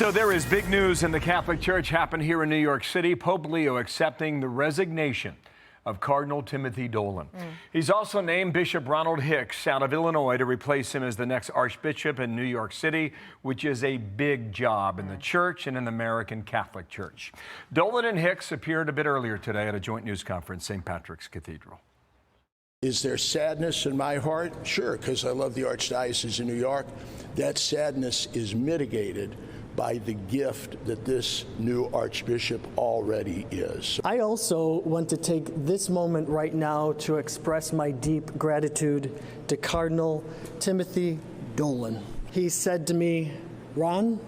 So there is big news in the Catholic Church happened here in New York City. Pope Leo accepting the resignation of Cardinal Timothy Dolan. He's also named Bishop Ronald Hicks out of Illinois to replace him as the next Archbishop in New York City, which is a big job in the church and in the American Catholic Church. Dolan and Hicks appeared a bit earlier today at a joint news conference, St. Patrick's Cathedral. Is there sadness in my heart? Sure, because I love the Archdiocese of New York. That sadness is mitigated by the gift that this new Archbishop already is. I also want to take this moment right now to express my deep gratitude to Cardinal Timothy Dolan. He said to me, "Ron,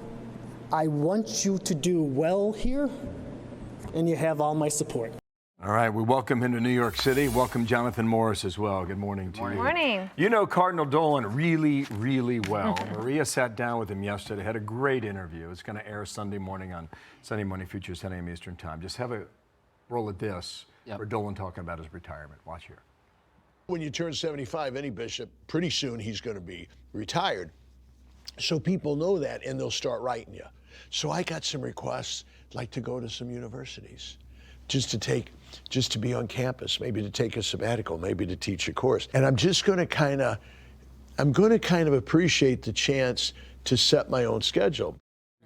I want you to do well here, and you have all my support." All right, we welcome him to New York City. Welcome Jonathan Morris as well. Good morning to you. Good morning. You know Cardinal Dolan really, really well. Maria sat down with him yesterday, had a great interview. It's going to air Sunday morning on Sunday Morning Futures, 10 a.m. Eastern Time. Just have a roll of this for Dolan talking about his retirement. Watch here. When you turn 75, any bishop, pretty soon he's going to be retired. So people know that, and they'll start writing you. So I got some requests, like to go to some universities, just to be on campus, maybe to take a sabbatical, maybe to teach a course. And I'm just going to kind of appreciate the chance to set my own schedule.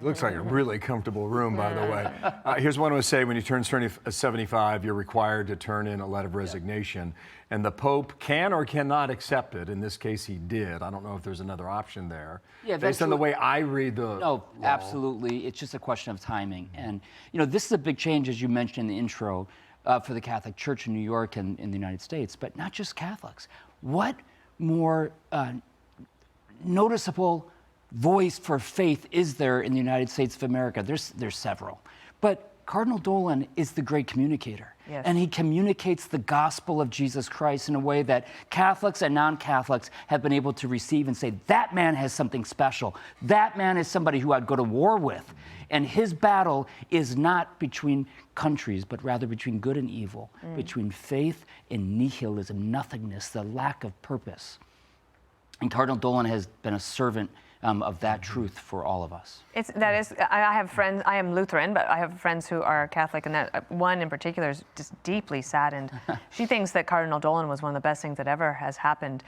It looks like a really comfortable room, by the way. Here's what I would say. When you turn 75, you're required to turn in a letter of resignation. And the Pope can or cannot accept it. In this case, he did. I don't know if there's another option there. Yeah, based on the way I read the No, law. absolutely. It's just a question of timing. And, you know, this is a big change, as you mentioned in the intro, for the Catholic Church in New York and in the United States, but not just Catholics. What more noticeable voice for faith is there in the United States of America? There's several. But Cardinal Dolan is the great communicator. Yes. And he communicates the gospel of Jesus Christ in a way that Catholics and non-Catholics have been able to receive and say, that man has something special. That man is somebody who I'd go to war with. And his battle is not between countries, but rather between good and evil, between faith and nihilism, nothingness, the lack of purpose. And Cardinal Dolan has been a servant of that truth for all of us. I have friends, I am Lutheran, but I have friends who are Catholic, and that one in particular is just deeply saddened. She thinks that Cardinal Dolan was one of the best things that ever has happened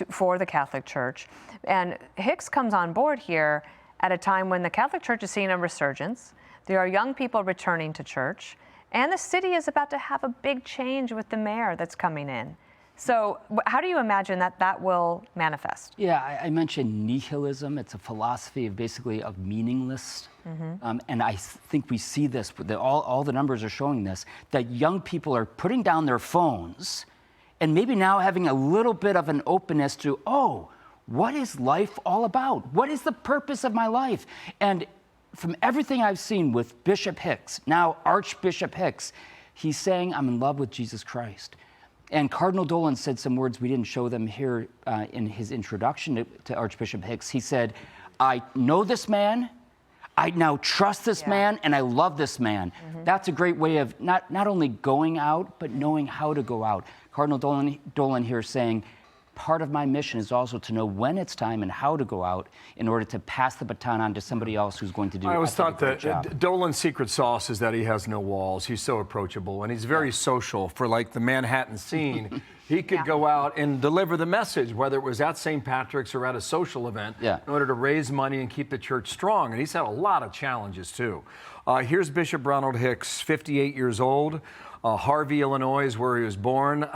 for the Catholic Church. And Hicks comes on board here at a time when the Catholic Church is seeing a resurgence. There are young people returning to church, and the city is about to have a big change with the mayor that's coming in. So how do you imagine that will manifest? Yeah, I mentioned nihilism. It's a philosophy of basically of meaningless. And I think we see this, all the numbers are showing this, that young people are putting down their phones and maybe now having a little bit of an openness to, oh, what is life all about? What is the purpose of my life? And from everything I've seen with Bishop Hicks, now Archbishop Hicks, he's saying, I'm in love with Jesus Christ. And Cardinal Dolan said some words, we didn't show them here in his introduction to Archbishop Hicks. He said, I know this man, I now trust this man, and I love this man. That's a great way of not only going out, but knowing how to go out. Cardinal Dolan here saying, part of my mission is also to know when it's time and how to go out in order to pass the baton on to somebody else who's going to do. I always thought that Dolan's secret sauce is that he has no walls. He's so approachable, and he's very social. For like the Manhattan scene, he could go out and deliver the message, whether it was at St. Patrick's or at a social event, in order to raise money and keep the church strong. And he's had a lot of challenges too. Here's Bishop Ronald Hicks, 58 years old. Harvey, Illinois is where he was born.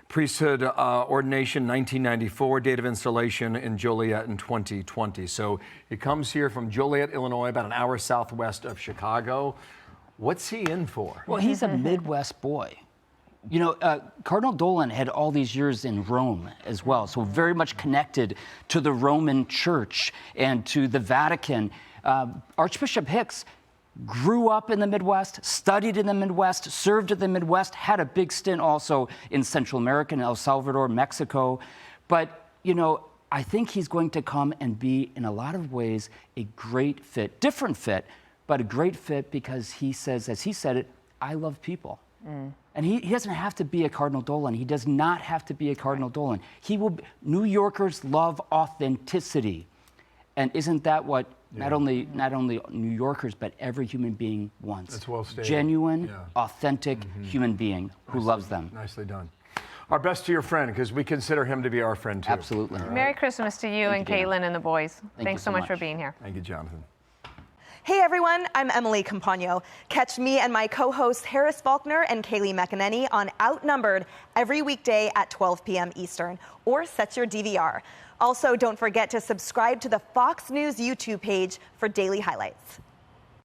Priesthood ordination 1994, date of installation in Joliet in 2020. So he comes here from Joliet, Illinois, about an hour southwest of Chicago. What's he in for? Well, he's a Midwest boy. You know, Cardinal Dolan had all these years in Rome as well, so very much connected to the Roman Church and to the Vatican. Archbishop Hicks grew up in the Midwest, studied in the Midwest, served in the Midwest, had a big stint also in Central America, in El Salvador, Mexico. But, you know, I think he's going to come and be, in a lot of ways, a great fit, different fit, but a great fit because he says, as he said it, I love people. And he doesn't have to be a Cardinal Dolan. He does not have to be a Cardinal Dolan. New Yorkers love authenticity. And isn't that what not only New Yorkers, but every human being wants. That's well stated. Genuine, Yeah. authentic human being who loves them. Nicely done. Our best to your friend, because we consider him to be our friend too. Absolutely. Merry Christmas to you and you, Dana. Caitlin and the boys. you Thanks so so much for much. being here. Thank you, Jonathan. Hey everyone, I'm Emily Campagno. Catch me and my co-hosts Harris Faulkner and Kaylee McEnany on Outnumbered every weekday at 12 p.m. Eastern, or set your DVR. Also, don't forget to subscribe to the Fox News YouTube page for daily highlights.